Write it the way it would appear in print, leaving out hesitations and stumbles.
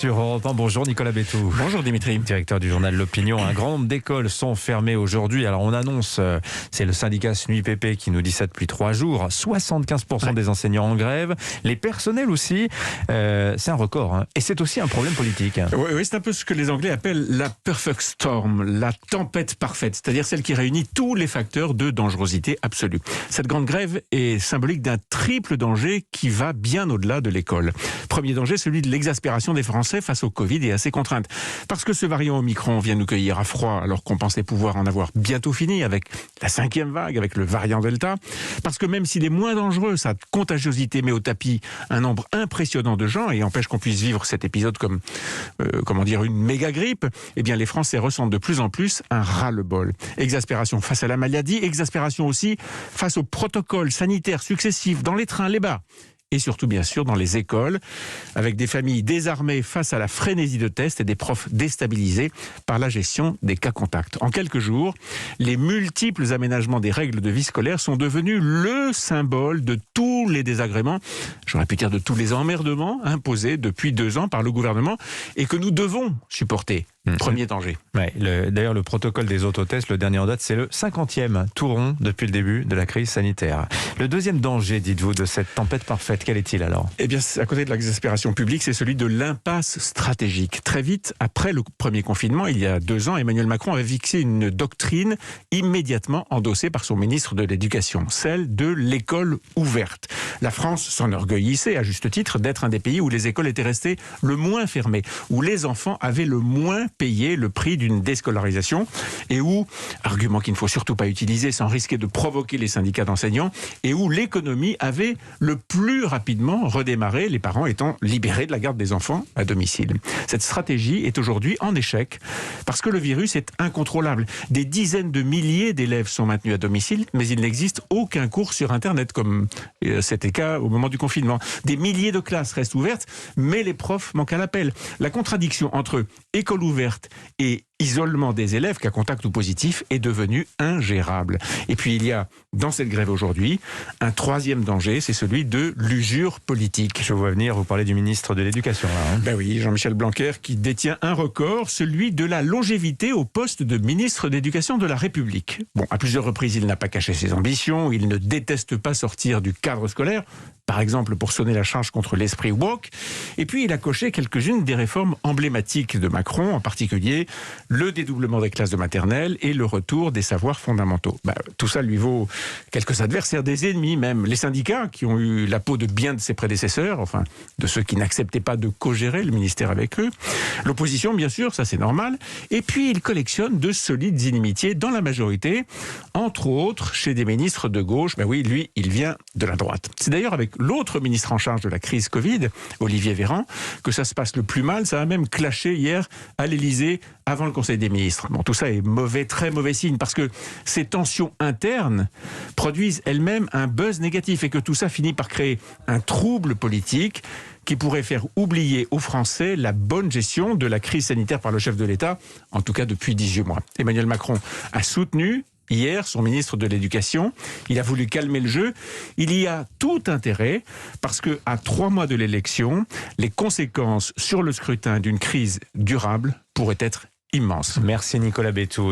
Sur Europe 1, bonjour Nicolas Bétou. Bonjour Dimitri. Directeur du journal L'Opinion. Un grand nombre d'écoles sont fermées aujourd'hui. Alors on annonce, c'est le syndicat SNUIPP qui nous dit ça depuis 3 jours, 75% des enseignants en grève, les personnels aussi. C'est un record, hein. Et c'est aussi un problème politique. Oui, c'est un peu ce que les Anglais appellent la perfect storm, la tempête parfaite, c'est-à-dire celle qui réunit tous les facteurs de dangerosité absolue. Cette grande grève est symbolique d'un triple danger qui va bien au-delà de l'école. Premier danger, celui de l'exaspération des Français face au Covid et à ses contraintes. Parce que ce variant Omicron vient nous cueillir à froid alors qu'on pensait pouvoir en avoir bientôt fini avec la 5e vague, avec le variant Delta. Parce que même s'il est moins dangereux, sa contagiosité met au tapis un nombre impressionnant de gens et empêche qu'on puisse vivre cet épisode comme une méga grippe, eh bien les Français ressentent de plus en plus un ras-le-bol. Exaspération face à la maladie, exaspération aussi face aux protocoles sanitaires successifs dans les trains, les bars. Et surtout, bien sûr, dans les écoles, avec des familles désarmées face à la frénésie de tests et des profs déstabilisés par la gestion des cas contacts. En quelques jours, les multiples aménagements des règles de vie scolaire sont devenus le symbole de tous les désagréments, j'aurais pu dire de tous les emmerdements imposés depuis 2 ans par le gouvernement et que nous devons supporter. Premier danger. Ouais, d'ailleurs, le protocole des autotests, le dernier en date, c'est le 50e tout rond depuis le début de la crise sanitaire. Le deuxième danger, dites-vous, de cette tempête parfaite, quel est-il alors ? Eh bien, à côté de l'exaspération publique, c'est celui de l'impasse stratégique. Très vite, après le premier confinement, il y a 2 ans, Emmanuel Macron avait fixé une doctrine immédiatement endossée par son ministre de l'Éducation, celle de l'école ouverte. La France s'enorgueillissait, à juste titre, d'être un des pays où les écoles étaient restées le moins fermées, où les enfants avaient le moins payé le prix d'une déscolarisation et où, argument qu'il ne faut surtout pas utiliser sans risquer de provoquer les syndicats d'enseignants, et où l'économie avait le plus rapidement redémarré, les parents étant libérés de la garde des enfants à domicile. Cette stratégie est aujourd'hui en échec parce que le virus est incontrôlable. Des dizaines de milliers d'élèves sont maintenus à domicile, mais il n'existe aucun cours sur Internet comme c'était le cas au moment du confinement. Des milliers de classes restent ouvertes, mais les profs manquent à l'appel. La contradiction entre école ouverte et isolement des élèves cas contact ou positif est devenu ingérable. Et puis il y a dans cette grève aujourd'hui un troisième danger, c'est celui de l'usure politique. Je vois venir, vous parlez du ministre de l'Éducation là. Ben oui, Jean-Michel Blanquer qui détient un record, celui de la longévité au poste de ministre d'Éducation de la République. Bon, à plusieurs reprises, il n'a pas caché ses ambitions, il ne déteste pas sortir du cadre scolaire, par exemple pour sonner la charge contre l'esprit woke. Et puis il a coché quelques-unes des réformes emblématiques de Macron, en particulier le dédoublement des classes de maternelle et le retour des savoirs fondamentaux. Tout ça lui vaut quelques adversaires, des ennemis même. Les syndicats qui ont eu la peau de bien de ses prédécesseurs, enfin de ceux qui n'acceptaient pas de co-gérer le ministère avec eux. L'opposition, bien sûr, ça c'est normal. Et puis il collectionne de solides inimitiés dans la majorité, entre autres chez des ministres de gauche. Oui, lui, il vient de la droite. C'est d'ailleurs avec l'autre ministre en charge de la crise Covid, Olivier Véran, que ça se passe le plus mal. Ça a même clashé hier à l'Élysée avant le Conseil des ministres. Bon, tout ça est mauvais, très mauvais signe, parce que ces tensions internes produisent elles-mêmes un buzz négatif et que tout ça finit par créer un trouble politique qui pourrait faire oublier aux Français la bonne gestion de la crise sanitaire par le chef de l'État, en tout cas depuis 18 mois. Emmanuel Macron a soutenu hier son ministre de l'Éducation. Il a voulu calmer le jeu. Il y a tout intérêt parce que à 3 mois de l'élection, les conséquences sur le scrutin d'une crise durable pourraient être immenses. Merci Nicolas Bétou.